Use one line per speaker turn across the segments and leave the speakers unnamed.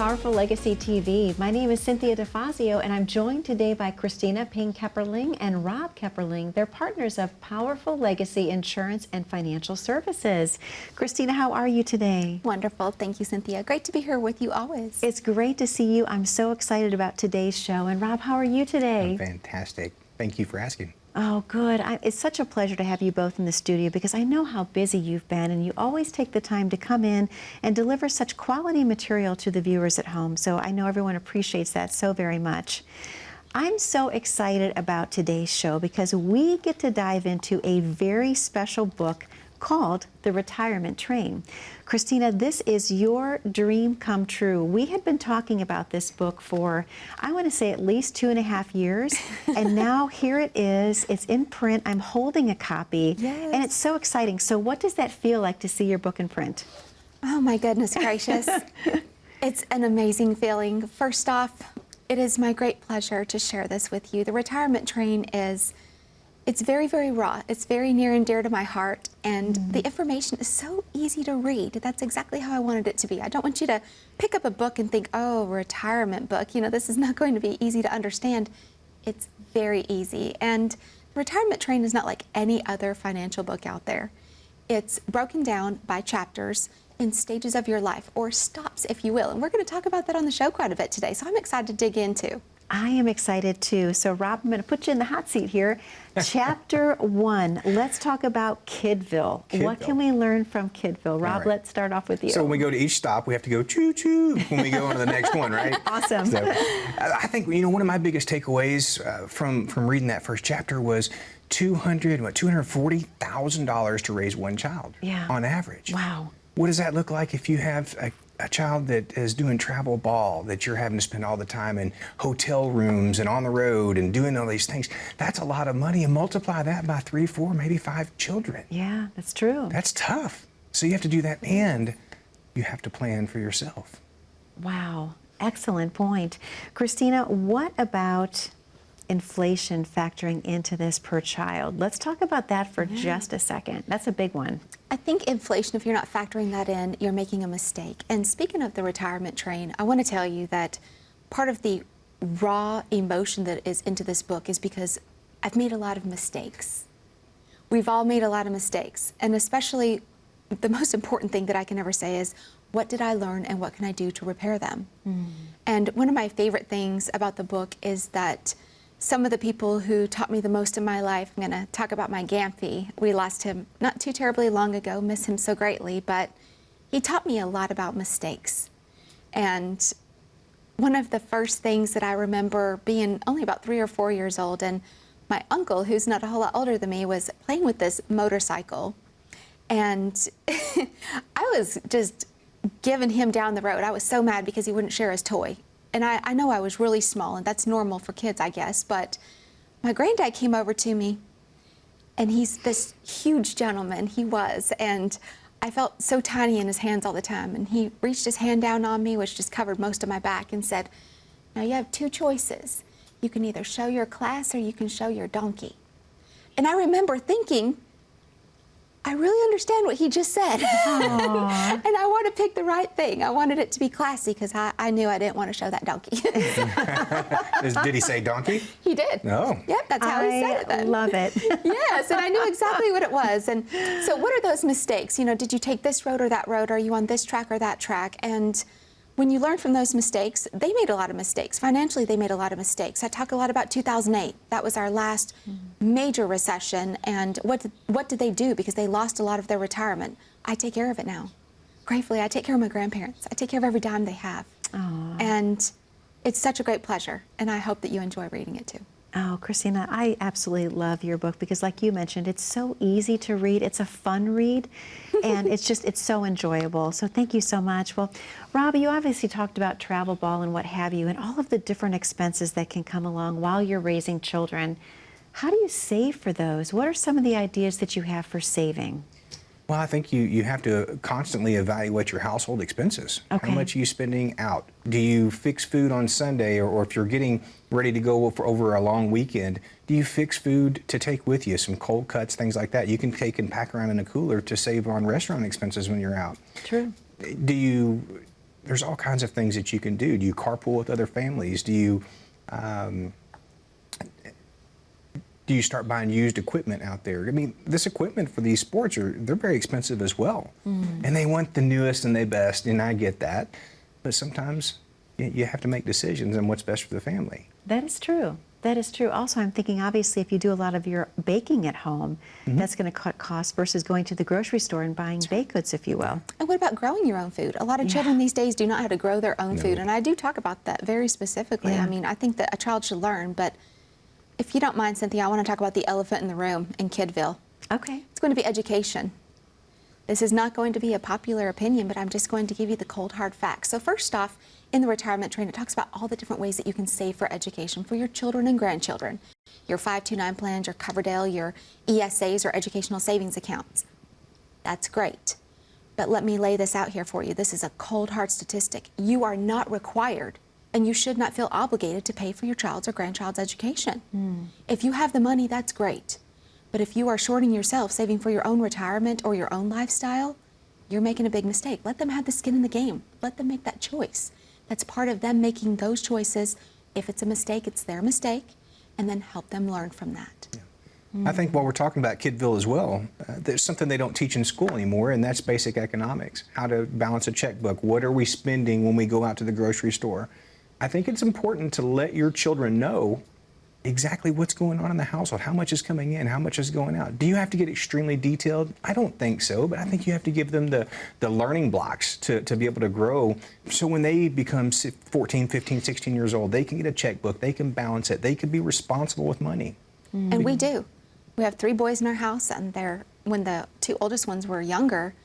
Powerful Legacy TV. My name is 𝗁𝒂𝒄𝒂 𝒂𝒂💂, and I'm joined today by Kristina Ping-Kepperling and 𝗂𝒂💂💂. They're partners of Powerful Legacy Insurance and Financial Services. Kristina, how are you today?
Wonderful. Thank you, 𝗁𝒂𝒂. Great to be here with you always.
It's great to see you. I'm so excited about today's show. And Rob, how are you today?
I'm fantastic. Thank you for asking.
Oh, good. It's such a pleasure to have you both in the studio because I know how busy you've been, and you always take the time to come in and deliver such quality material to the viewers at home. So I know everyone appreciates that so very much. I'm so excited about today's show because we get to dive into a very special book called The Retirement Train. Kristina, this is your dream come true. We had been talking about this book for, I want to say, at least 2.5 years, and now here it is. It's in print. I'm holding a copy,
yes.
And it's so exciting. So what does that feel like to see your book in print?
Oh my goodness gracious. It's an amazing feeling. First off, it is my great pleasure to share this with you. The Retirement Train it's very, very raw. It's very near and dear to my heart, and the information is so easy to read. That's exactly how I wanted it to be. I don't want you to pick up a book and think, oh, retirement book, you know, this is not going to be easy to understand. It's very easy, and Retirement Train is not like any other financial book out there. It's broken down by chapters in stages of your life, or stops, if you will, and we're going to talk about that on the show quite a bit today, so I'm excited to dig into. I
am excited too. So Rob, I'm going to put you in the hot seat here. Chapter 1, let's talk about Kidville. What can we learn from Kidville? Rob, let's start off with you.
So when we go to each stop, we have to go choo-choo when we go on to the next one, right?
Awesome.
So, I think, you know, one of my biggest takeaways from reading that first chapter was $240,000 to raise one child on average.
Wow.
What does that look like if you have a child that is doing travel ball, that you're having to spend all the time in hotel rooms and on the road and doing all these things? That's a lot of money, and multiply that by 3, 4, maybe 5 children.
Yeah, that's true.
That's tough. So you have to do that, and you have to plan for yourself.
Wow, excellent point. Kristina, what about inflation factoring into this per child? Let's talk about that for just a second. That's a big one.
I think inflation, if you're not factoring that in, you're making a mistake. And speaking of the Retirement Train, I want to tell you that part of the raw emotion that is into this book is because I've made a lot of mistakes. We've all made a lot of mistakes, and especially the most important thing that I can ever say is, what did I learn and what can I do to repair them? And one of my favorite things about the book is that some of the people who taught me the most in my life, I'm going to talk about my 𝗵𝒂𝒂𝒂. We lost him not too terribly long ago, miss him so greatly, but he taught me a lot about mistakes. And one of the first things that I remember being only about 3 or 4 years old, and my uncle, who's not a whole lot older than me, was playing with this motorcycle. And I was just giving him down the road. I was so mad because he wouldn't share his toy. And I know I was really small, and that's normal for kids, I guess, but my granddad came over to me, and he's this huge gentleman, he was, and I felt so tiny in his hands all the time, and he reached his hand down on me, which just covered most of my back, and said, now you have 2 choices. You can either show your class or you can show your donkey. And I remember thinking, I really understand what he just said. And I want to pick the right thing. I wanted it to be classy because I knew I didn't want to show that donkey.
Did he say donkey?
He did.
No.
Yep, that's how he said it then.
I love it.
Yes, and I knew exactly what it was. And so what are those mistakes? You know, did you take this road or that road? Are you on this track or that track? And when you learn from those mistakes, they made a lot of mistakes. Financially, they made a lot of mistakes. I talk a lot about 2008. That was our last major recession. And what did they do? Because they lost a lot of their retirement. I take care of it now. Gratefully, I take care of my grandparents. I take care of every dime they have.
Aww.
And it's such a great pleasure. And I hope that you enjoy reading it too.
Oh, Kristina, I absolutely love your book because, like you mentioned, it's so easy to read. It's a fun read, and it's so enjoyable. So thank you so much. Well, Rob, you obviously talked about travel ball and what have you, and all of the different expenses that can come along while you're raising children. How do you save for those? What are some of the ideas that you have for saving?
Well, I think you have to constantly evaluate your household expenses.
Okay.
How much are you spending out? Do you fix food on Sunday, or if you're getting ready to go over a long weekend, do you fix food to take with you, some cold cuts, things like that? You can take and pack around in a cooler to save on restaurant expenses when you're out.
True.
Do you there's all kinds of things that you can do. Do you carpool with other families? Do you start buying used equipment out there? I mean, this equipment for these sports, they're very expensive as well. And they want the newest and the best, and I get that. But sometimes you have to make decisions on what's best for the family.
That is true. That is true. Also, I'm thinking, obviously, if you do a lot of your baking at home, that's going to cut costs versus going to the grocery store and buying baked goods, if you will.
And what about growing your own food? A lot of children these days do not know how to grow their own food, and I do talk about that very specifically. I mean, I think that a child should learn, but if you don't mind, Cynthia, I want to talk about the elephant in the room in Kidville.
Okay.
It's going to be education. This is not going to be a popular opinion, but I'm just going to give you the cold, hard facts. So first off, in the retirement train, it talks about all the different ways that you can save for education for your children and grandchildren. Your 529 plans, your Coverdell, your ESAs, or educational savings accounts. That's great. But let me lay this out here for you. This is a cold, hard statistic. You are not required, and you should not feel obligated to pay for your child's or grandchild's education. If you have the money, that's great. But if you are shorting yourself saving for your own retirement or your own lifestyle, you're making a big mistake. Let them have the skin in the game. Let them make that choice. That's part of them making those choices. If it's a mistake, it's their mistake, and then help them learn from that.
I think while we're talking about Kidville as well, there's something they don't teach in school anymore, and that's basic economics. How to balance a checkbook. What are we spending when we go out to the grocery store? I think it's important to let your children know exactly what's going on in the household, how much is coming in, how much is going out. Do you have to get extremely detailed? I don't think so, but I think you have to give them the learning blocks to be able to grow. So when they become 14, 15, 16 years old, they can get a checkbook, they can balance it, they can be responsible with money.
And we do. We have 3 boys in our house, and when the 2 oldest ones were younger,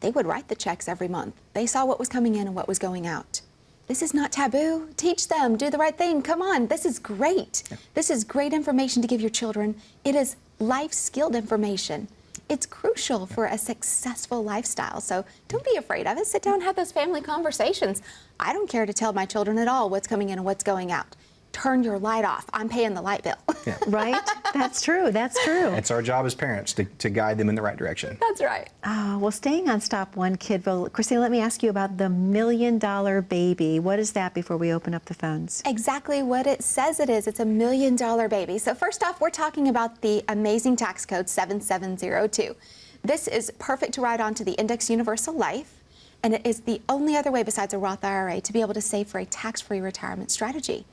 they would write the checks every month. They saw what was coming in and what was going out. This is not taboo. Teach them, do the right thing. Come on, this is great. This is great information to give your children. It is life-skilled information. It's crucial for a successful lifestyle. So don't be afraid of it. Sit down and have those family conversations. I don't care to tell my children at all what's coming in and what's going out. Turn your light off. I'm paying the light bill.
Right? That's true. That's true.
It's our job as parents to guide them in the right direction.
That's right.
Well, staying on Stop One Kidville, Kristina, let me ask you about the $1 million baby. What is that before we open up the phones?
Exactly what it says it is. It's $1 million baby. So first off, we're talking about the amazing tax code 7702. This is perfect to ride on to the Index Universal Life, and it is the only other way besides a Roth IRA to be able to save for a tax-free retirement strategy.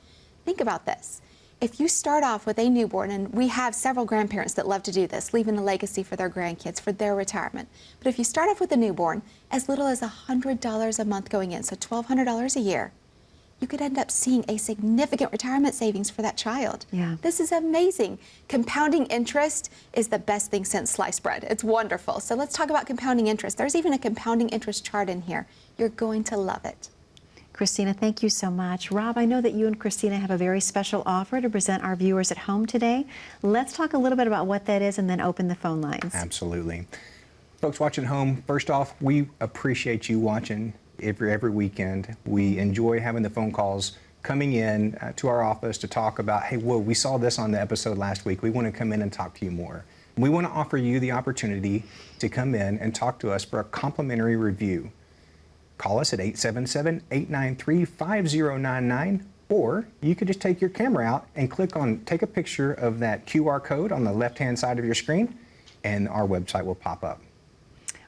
Think about this. If you start off with a newborn, and we have several grandparents that love to do this, leaving a legacy for their grandkids, for their retirement. But if you start off with a newborn, as little as $100 a month going in, so $1,200 a year, you could end up seeing a significant retirement savings for that child.
Yeah.
This is amazing. Compounding interest is the best thing since sliced bread. It's wonderful. So let's talk about compounding interest. There's even a compounding interest chart in here. You're going to love it.
Kristina, thank you so much. Rob, I know that you and Kristina have a very special offer to present our viewers at home today. Let's talk a little bit about what that is and then open the phone lines.
Absolutely. Folks watching at home, first off, we appreciate you watching every weekend. We enjoy having the phone calls coming in to our office to talk about, hey, whoa, we saw this on the episode last week. We want to come in and talk to you more. We want to offer you the opportunity to come in and talk to us for a complimentary review. Call us at 877-893-5099, or you could just take your camera out and take a picture of that QR code on the left-hand side of your screen, and our website will pop up.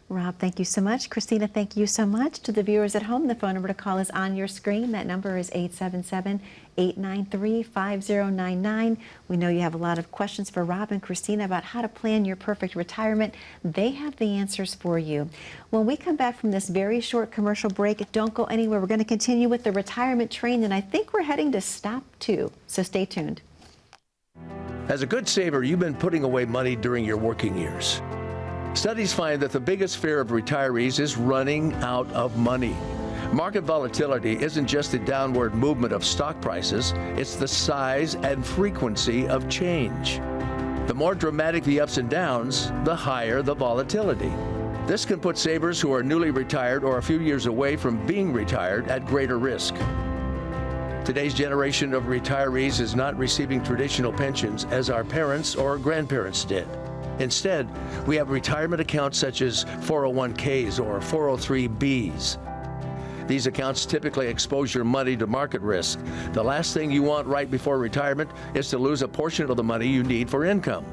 Rob, thank you so much. Kristina, thank you so much. To the viewers at home, the phone number to call is on your screen. That number is 877-893-5099. We know you have a lot of questions for Rob and Kristina about how to plan your perfect retirement. They have the answers for you. When we come back from this very short commercial break, don't go anywhere. We're going to continue with the retirement train, and I think we're heading to stop 2. So stay tuned.
As a good saver, you've been putting away money during your working years. Studies find that the biggest fear of retirees is running out of money. Market volatility isn't just the downward movement of stock prices, it's the size and frequency of change. The more dramatic the ups and downs, the higher the volatility. This can put savers who are newly retired or a few years away from being retired at greater risk. Today's generation of retirees is not receiving traditional pensions as our parents or grandparents did. Instead, we have retirement accounts such as 401ks or 403bs. These accounts typically expose your money to market risk. The last thing you want right before retirement is to lose a portion of the money you need for income.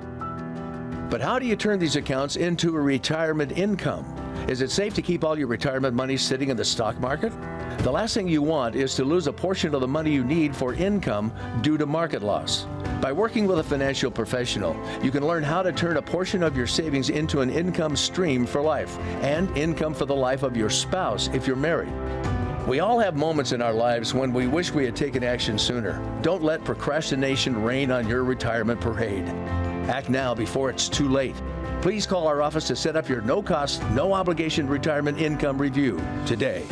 But how do you turn these accounts into a retirement income? Is it safe to keep all your retirement money sitting in the stock market? The last thing you want is to lose a portion of the money you need for income due to market loss. By working with a financial professional, you can learn how to turn a portion of your savings into an income stream for life and income for the life of your spouse if you're married. We all have moments in our lives when we wish we had taken action sooner. Don't let procrastination reign on your retirement parade. Act now before it's too late. Please call our office to set up your no-cost, no-obligation retirement income review today.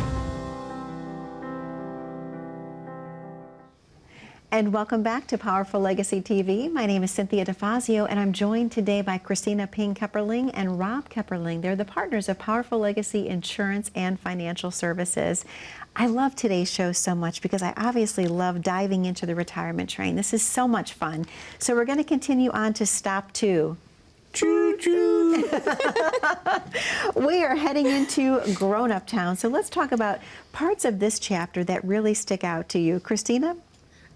And welcome back to Powerful Legacy TV. My name is Cynthia DeFazio, and I'm joined today by Kristina Ping-Kepperling and 𝗶 They're the partners of Powerful Legacy Insurance and Financial Services. I love today's show so much because I obviously love diving into the retirement train. This is so much fun. So we're going to continue on to stop 2.
Choo-choo.
We are heading into grown-up town. So let's talk about parts of this chapter that really stick out to you. Kristina?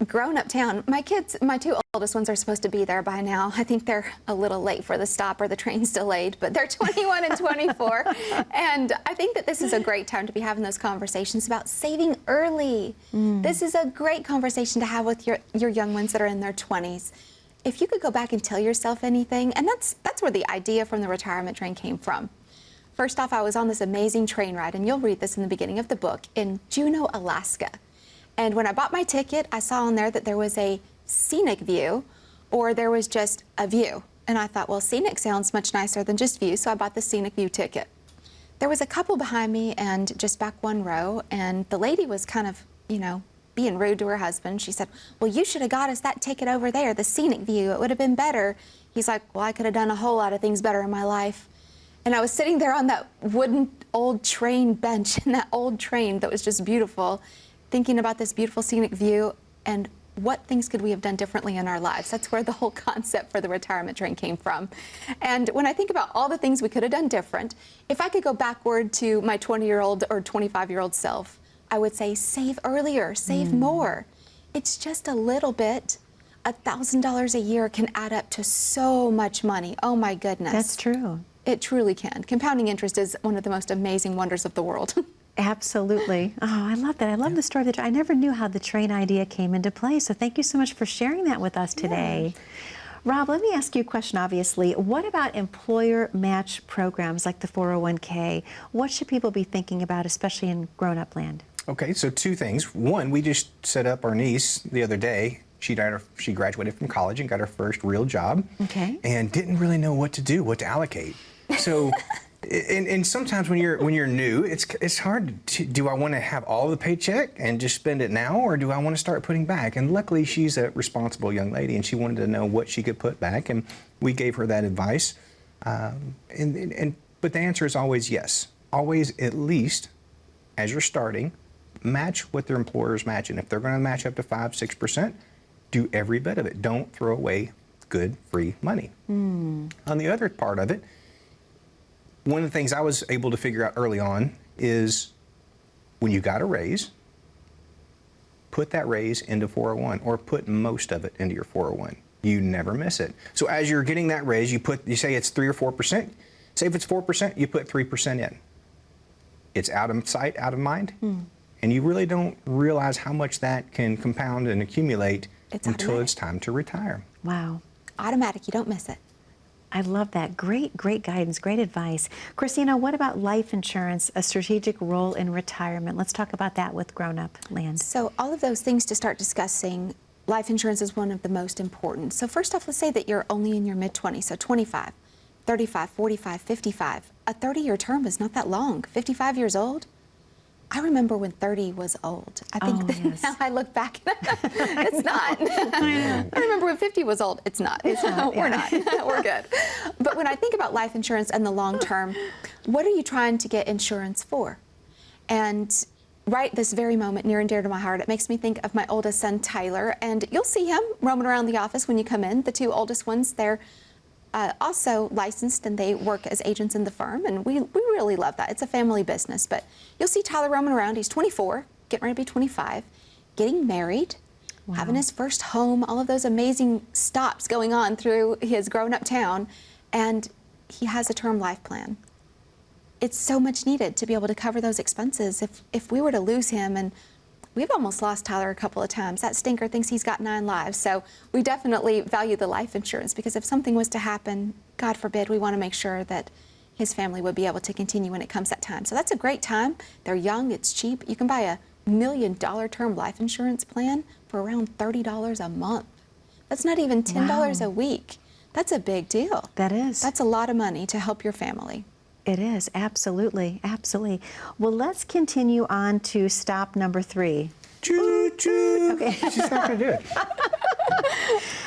Grown-up town. My kids, my 2 oldest ones are supposed to be there by now. I think they're a little late for the stop or the train's delayed, but they're 21 and 24. And I think that this is a great time to be having those conversations about saving early. This is a great conversation to have with your young ones that are in their 20s. If you could go back and tell yourself anything, and that's where the idea from the retirement train came from. First off, I was on this amazing train ride, and you'll read this in the beginning of the book, in Juneau, Alaska. And when I bought my ticket, I saw on there that there was a scenic view, or there was just a view. And I thought, well, scenic sounds much nicer than just view, so I bought the scenic view ticket. There was a couple behind me and just back 1 row, and the lady was kind of, being rude to her husband. She said, well, you should have got us that ticket over there, the scenic view. It would have been better. He's like, well, I could have done a whole lot of things better in my life. And I was sitting there on that wooden old train bench in that old train that was just beautiful, thinking about this beautiful scenic view and what things could we have done differently in our lives. That's where the whole concept for the retirement train came from. And when I think about all the things we could have done different, if I could go backward to my 20-year-old or 25-year-old self, I would say save earlier, save more. It's just a little bit. $1,000 a year can add up to so much money. Oh my goodness.
That's true.
It truly can. Compounding interest is one of the most amazing wonders of the world.
Absolutely. Oh, I love that. I love the story of the train. I never knew how the train idea came into play, so thank you so much for sharing that with us today. 𝗶, let me ask you a question, obviously. What about employer match programs like the 401k? What should people be thinking about, especially in grown-up land?
Okay, so 2 things. One, we just set up our niece the other day. She graduated from college and got her first real job.
Okay.
And didn't really know what to do, what to allocate. So, and sometimes when you're new, it's hard to, do I want to have all the paycheck and just spend it now, or do I want to start putting back? And luckily, she's a responsible young lady, and she wanted to know what she could put back, and we gave her that advice. But the answer is always yes. Always, at least, as you're starting, match what their employer's matching. If they're going to match up to 5-6%, do every bit of it. Don't throw away good, free money. On the other part of it, one of the things I was able to figure out early on is when you got a raise, put that raise into 401, or put most of it into your 401. You never miss it. So as you're getting that raise, you say it's 3 or 4%. Say if it's 4%, you put 3% in. It's out of sight, out of mind. And you really don't realize how much that can compound and accumulate until it's time to retire.
Wow.
Automatic, you don't miss it.
I love that. Great, great guidance, great advice. Kristina, what about life insurance, a strategic role in retirement? Let's talk about that with grown-up land.
So all of those things to start discussing, life insurance is one of the most important. So first off, let's say that you're only in your mid-20s, so 25, 35, 45, 55. A 30-year term is not that long. 55 years old? I remember when 30 was old. I think that now I look back, it's not. I remember when 50 was old. It's not. It's not. We're not. We're good. But when I think about life insurance and the long term, what are you trying to get insurance for? And right this very moment, near and dear to my heart, it makes me think of my oldest son, Tyler. And you'll see him roaming around the office when you come in. The 2 oldest ones, they're also licensed, and they work as agents in the firm, and we really love that. It's a family business. But you'll see Tyler roaming around. He's 24, getting ready to be 25, getting married, having his first home, all of those amazing stops going on through his grown-up town, and he has a term life plan. It's so much needed to be able to cover those expenses. If we were to lose him, and we've almost lost Tyler a couple of times. That stinker thinks he's got 9 lives. So we definitely value the life insurance, because if something was to happen, God forbid, we want to make sure that his family would be able to continue when it comes that time. So that's a great time. They're young, it's cheap. You can buy a $1 million term life insurance plan for around $30 a month. That's not even $10 a week. That's a big deal.
That is.
That's a lot of money to help your family.
It is, absolutely, absolutely. Well, let's continue on to stop number 3.
Choo choo.
Okay.
She's not going to do it.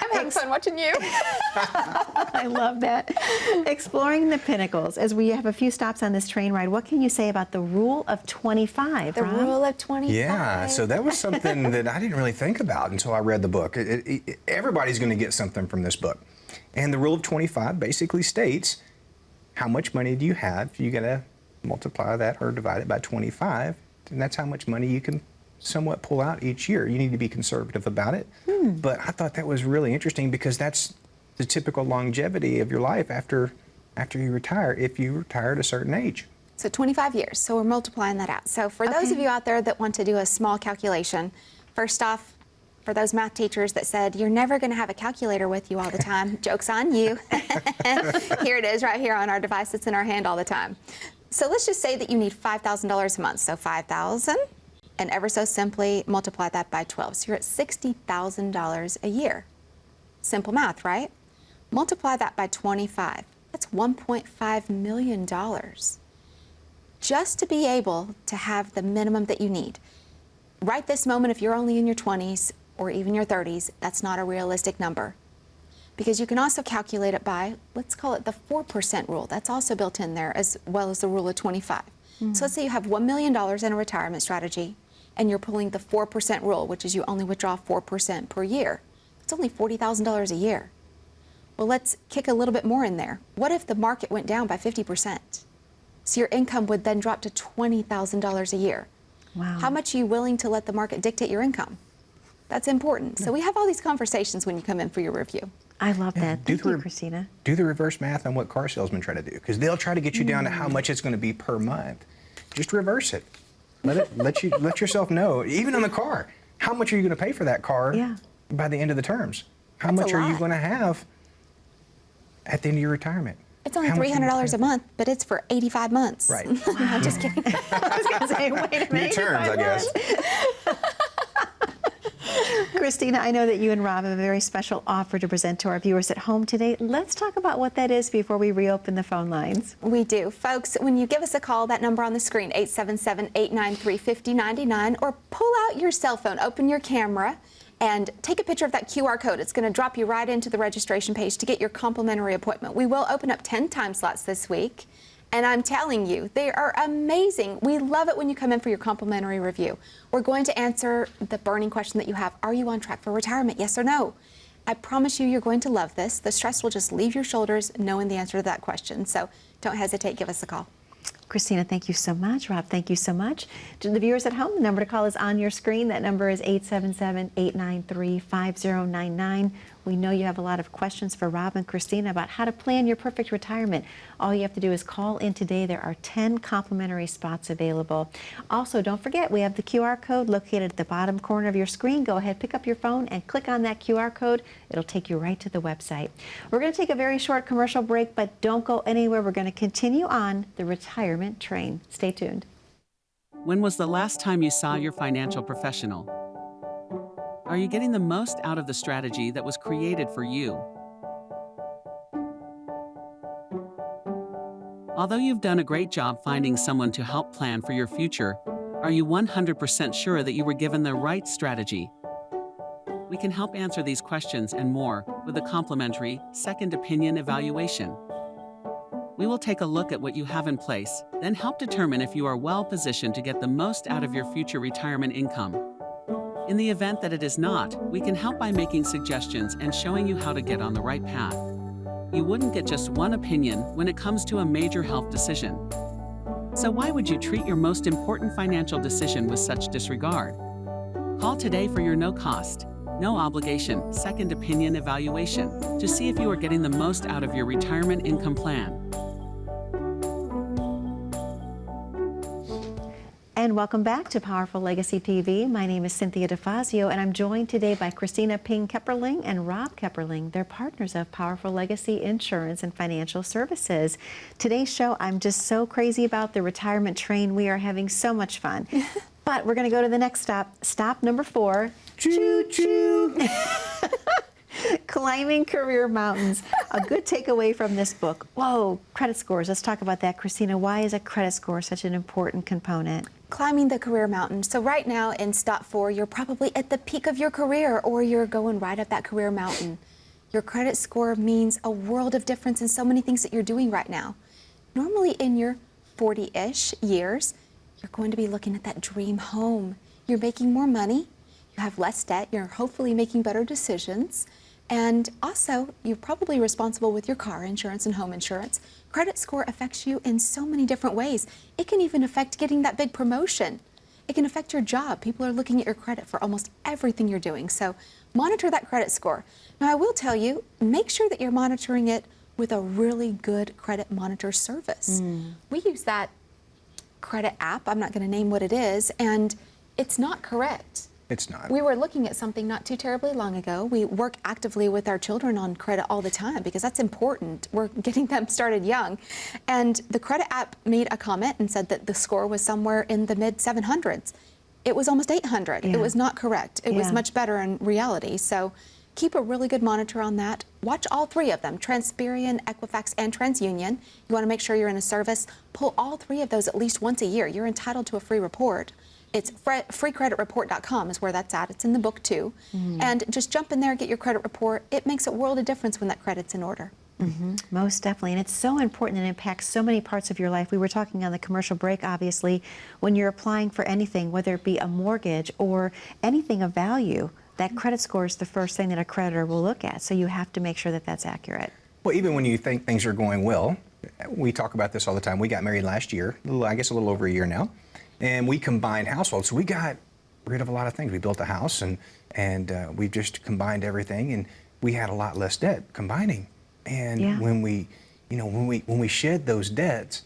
I'm having fun watching you.
I love that. Exploring the pinnacles. As we have a few stops on this train ride, what can you say about the rule of 25?
The
Rob?
rule of 25.
Yeah, so that was something that I didn't really think about until I read the book. Everybody's going to get something from this book. And the rule of 25 basically states, how much money do you have? You got to multiply that or divide it by 25, and that's how much money you can somewhat pull out each year. You need to be conservative about it. But I thought that was really interesting, because that's the typical longevity of your life after you retire, if you retire at a certain age.
So 25 years, so we're multiplying that out. So for those of you out there that want to do a small calculation, first off, for those math teachers that said, you're never going to have a calculator with you all the time, joke's on you. Here it is right here on our device that's in our hand all the time. So let's just say that you need $5,000 a month. So 5,000, and ever so simply multiply that by 12. So you're at $60,000 a year. Simple math, right? Multiply that by 25. That's $1.5 million. Just to be able to have the minimum that you need. Right this moment, if you're only in your 20s or even your 30s, that's not a realistic number. Because you can also calculate it by, let's call it the 4% rule. That's also built in there, as well as the rule of 25. So let's say you have $1 million in a retirement strategy, and you're pulling the 4% rule, which is you only withdraw 4% per year. It's only $40,000 a year. Well, let's kick a little bit more in there. What if the market went down by 50%? So your income would then drop to $20,000 a year.
Wow.
How much are you willing to let the market dictate your income? That's important. So we have all these conversations when you come in for your review.
I love that. Thank you,
the
Kristina.
Do the reverse math on what car salesmen try to do, because they'll try to get you down to how much it's going to be per month. Just reverse it. Let yourself know, even on the car, how much are you going to pay for that car by the end of the terms? How much are you going to have at the end of your retirement?
It's only $300 a month, but it's for 85 months.
Right.
I'm just kidding.
I was going to say, wait a minute.
New terms, I guess.
Kristina, I know that you and Rob have a very special offer to present to our viewers at home today. Let's talk about what that is before we reopen the phone lines.
We do. Folks, when you give us a call, that number on the screen, 877-893-5099, or pull out your cell phone, open your camera, and take a picture of that QR code. It's going to drop you right into the registration page to get your complimentary appointment. We will open up 10 time slots this week, and I'm telling you, they are amazing. We love it when you come in for your complimentary review. We're going to answer the burning question that you have. Are you on track for retirement? Yes or no? I promise you're going to love this. The stress will just leave your shoulders knowing the answer to that question. So don't hesitate, give us a call.
Kristina, thank you so much. Rob, thank you so much. To the viewers at home, the number to call is on your screen. That number is 877-893-5099. We know you have a lot of questions for Rob and Kristina about how to plan your perfect retirement. All you have to do is call in today. There are 10 complimentary spots available. Also, don't forget, we have the QR code located at the bottom corner of your screen. Go ahead, pick up your phone and click on that QR code. It'll take you right to the website. We're going to take a very short commercial break, but don't go anywhere. We're going to continue on the retirement train. Stay tuned.
When was the last time you saw your financial professional? Are you getting the most out of the strategy that was created for you? Although you've done a great job finding someone to help plan for your future, are you 100% sure that you were given the right strategy? We can help answer these questions and more with a complimentary second opinion evaluation. We will take a look at what you have in place, then help determine if you are well positioned to get the most out of your future retirement income. In the event that it is not, we can help by making suggestions and showing you how to get on the right path. you wouldn't get just one opinion when it comes to a major health decision. So why would you treat your most important financial decision with such disregard? Call today for your no-cost, no-obligation second opinion evaluation to see if you are getting the most out of your retirement income plan.
And welcome back to Powerful Legacy TV. My name is Cynthia DeFazio, and I'm joined today by Kristina Ping-Kepperling and 𝗏𝗂𝗓𝗓𝗏. They're partners of Powerful Legacy Insurance and Financial Services. Today's show, I'm just so crazy about the retirement train. We are having so much fun. But we're going to go to the next stop. Stop number 4. Choo-choo! Climbing career mountains. A good takeaway from this book. Whoa, credit scores. Let's talk about that. Kristina, why is a credit score such an important component?
Climbing the career mountain. So right now in stop 4, you're probably at the peak of your career, or you're going right up that career mountain. Your credit score means a world of difference in so many things that you're doing right now. Normally in your 40-ish years, you're going to be looking at that dream home. You're making more money, you have less debt, you're hopefully making better decisions, and also you're probably responsible with your car insurance and home insurance. Credit score affects you in so many different ways. It can even affect getting that big promotion. It can affect your job. People are looking at your credit for almost everything you're doing. So monitor that credit score. Now I will tell you, make sure that you're monitoring it with a really good credit monitor service. We use that credit app, I'm not going to name what it is, and it's not correct.
It's not.
We were looking at something not too terribly long ago. We work actively with our children on credit all the time because that's important. We're getting them started young. And the credit app made a comment and said that the score was somewhere in the mid 700s. It was almost 800.
Yeah.
It was not correct. It was
Yeah.
much better in reality. So keep a really good monitor on that. Watch all 3 of them, Transperian, Equifax, and TransUnion. You want to make sure you're in a service. Pull all 3 of those at least once a year. You're entitled to a free report. It's freecreditreport.com is where that's at. It's in the book too. And just jump in there, get your credit report. It makes a world of difference when that credit's in order.
Most definitely, and it's so important and impacts so many parts of your life. We were talking on the commercial break, obviously, when you're applying for anything, whether it be a mortgage or anything of value, that credit score is the first thing that a creditor will look at. So you have to make sure that that's accurate.
Well, even when you think things are going well, we talk about this all the time. We got married last year, I guess a little over a year now, and we combined households. So we got rid of a lot of things. We built a house, and we've just combined everything, and we had a lot less debt combining. And when we shed those debts,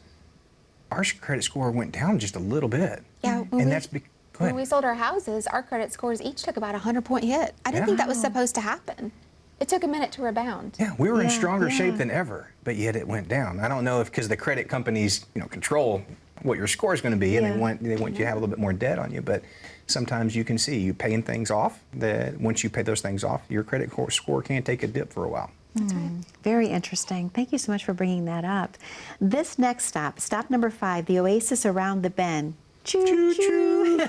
our credit score went down just a little bit.
Yeah,
When
we sold our houses, our credit scores each took about a 100-point hit. I didn't think that was supposed to happen. It took a minute to rebound.
Yeah, we were in stronger shape than ever, but yet it went down. I don't know if because the credit companies, control what your score is going to be, and they want you to have a little bit more debt on you. But sometimes you can see you paying things off. That once you pay those things off, your credit score can take a dip for a while.
That's right.
Very interesting. Thank you so much for bringing that up. This next stop, stop number 5, the oasis around the bend. Choo-choo.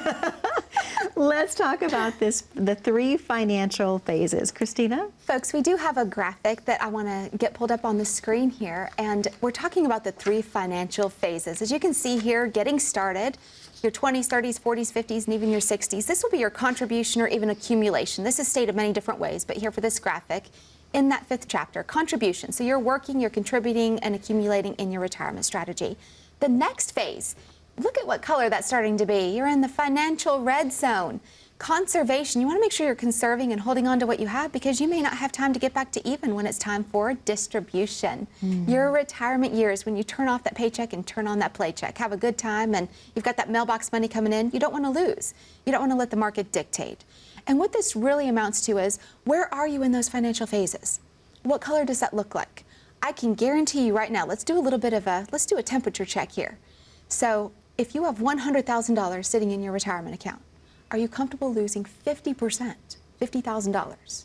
Let's talk about the 3 financial phases. Kristina?
Folks, we do have a graphic that I want to get pulled up on the screen here, and we're talking about the 3 financial phases. As you can see here, getting started, your 20s, 30s, 40s, 50s, and even your 60s. This will be your contribution or even accumulation. This is stated many different ways, but here for this graphic, in that 5th chapter, contribution. So you're working, you're contributing, and accumulating in your retirement strategy. The next phase, look at what color that's starting to be. You're in the financial red zone. Conservation, you want to make sure you're conserving and holding on to what you have because you may not have time to get back to even when it's time for distribution. Your retirement years, when you turn off that paycheck and turn on that playcheck, have a good time and you've got that mailbox money coming in, you don't want to lose. You don't want to let the market dictate. And what this really amounts to is, where are you in those financial phases? What color does that look like? I can guarantee you right now, let's do a temperature check here. So if you have $100,000 sitting in your retirement account, are you comfortable losing 50%, $50,000?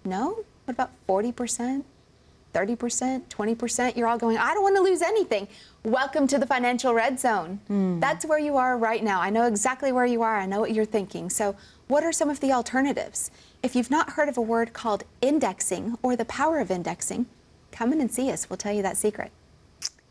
No? What about 40%, 30%, 20%? You're all going, I don't want to lose anything. Welcome to the financial red zone. That's where you are right now. I know exactly where you are. I know what you're thinking. So what are some of the alternatives? If you've not heard of a word called indexing or the power of indexing, come in and see us. We'll tell you that secret.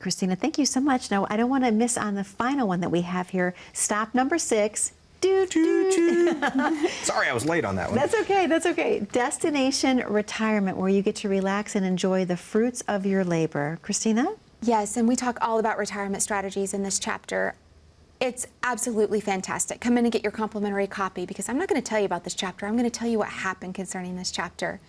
Kristina, thank you so much. Now, I don't want to miss on the final one that we have here. Stop number 6, Doot, doot.
Sorry, I was late on that one.
That's okay, that's okay. Destination retirement, where you get to relax and enjoy the fruits of your labor. Kristina?
Yes, and we talk all about retirement strategies in this chapter. It's absolutely fantastic. Come in and get your complimentary copy, because I'm not going to tell you about this chapter. I'm going to tell you what happened concerning this chapter.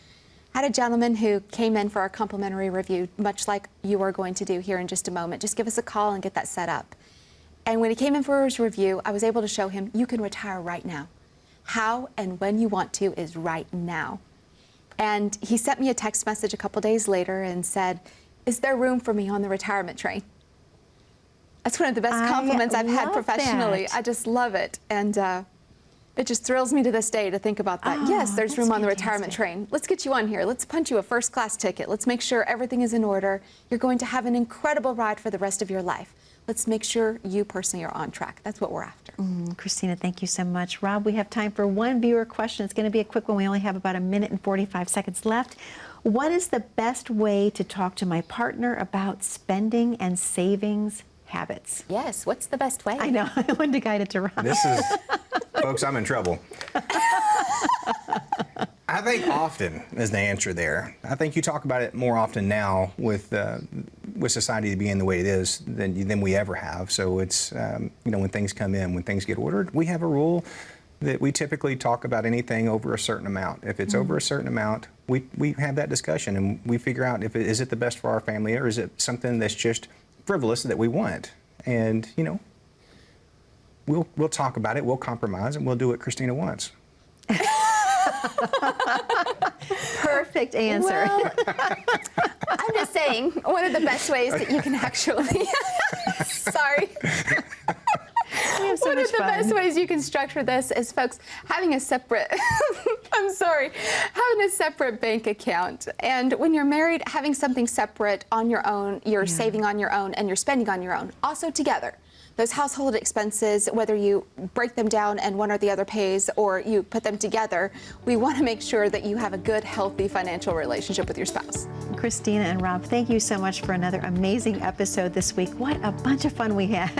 I had a gentleman who came in for our complimentary review, much like you are going to do here in just a moment. Just give us a call and get that set up. And when he came in for his review, I was able to show him, you can retire right now. How and when you want to is right now. And he sent me a text message a couple days later and said, is there room for me on the retirement train? That's one of the best compliments I've had professionally.
That.
I just love it. And it just thrills me to this day to think about that. Yes, there's room on the retirement train. Let's get you on here. Let's punch you a first-class ticket. Let's make sure everything is in order. You're going to have an incredible ride for the rest of your life. Let's make sure you personally are on track. That's what we're after.
Kristina, thank you so much. Rob, we have time for one viewer question. It's going to be a quick one. We only have about 1 minute and 45 seconds left. What is the best way to talk to my partner about spending and savings habits?
Yes, what's the best way?
I know. I wanted to guide it to Rob.
This is, folks, I'm in trouble. I think often is the answer there. I think you talk about it more often now with society being the way it is than we ever have. So it's, you know, when things come in, when things get ordered, we have a rule that we typically talk about anything over a certain amount. If it's over a certain amount, we have that discussion and we figure out if is it the best for our family, or is it something that's just frivolous that we want. And, you know, we'll talk about it, we'll compromise, and we'll do what Kristina wants.
Perfect answer.
Well, I'm just saying, one of the best ways that you can actually, sorry.
We have so
One
much
of the
fun.
best ways you can structure this is, folks, having a separate, I'm sorry, having a separate bank account. And when you're married, having something separate on your own, you're saving on your own and you're spending on your own, also together. Those household expenses, whether you break them down and one or the other pays or you put them together, we want to make sure that you have a good, healthy financial relationship with your spouse.
Kristina and Rob, thank you so much for another amazing episode this week. What a bunch of fun we had.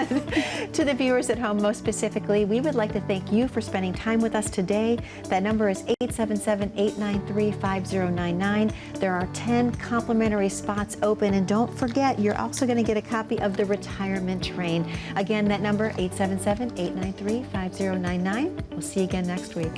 To the viewers at home, most specifically, we would like to thank you for spending time with us today. That number is 877-893-5099. There are 10 complimentary spots open, and don't forget, you're also going to get a copy of The Retirement Train. Again, that number, 877-893-5099. We'll see you again next week.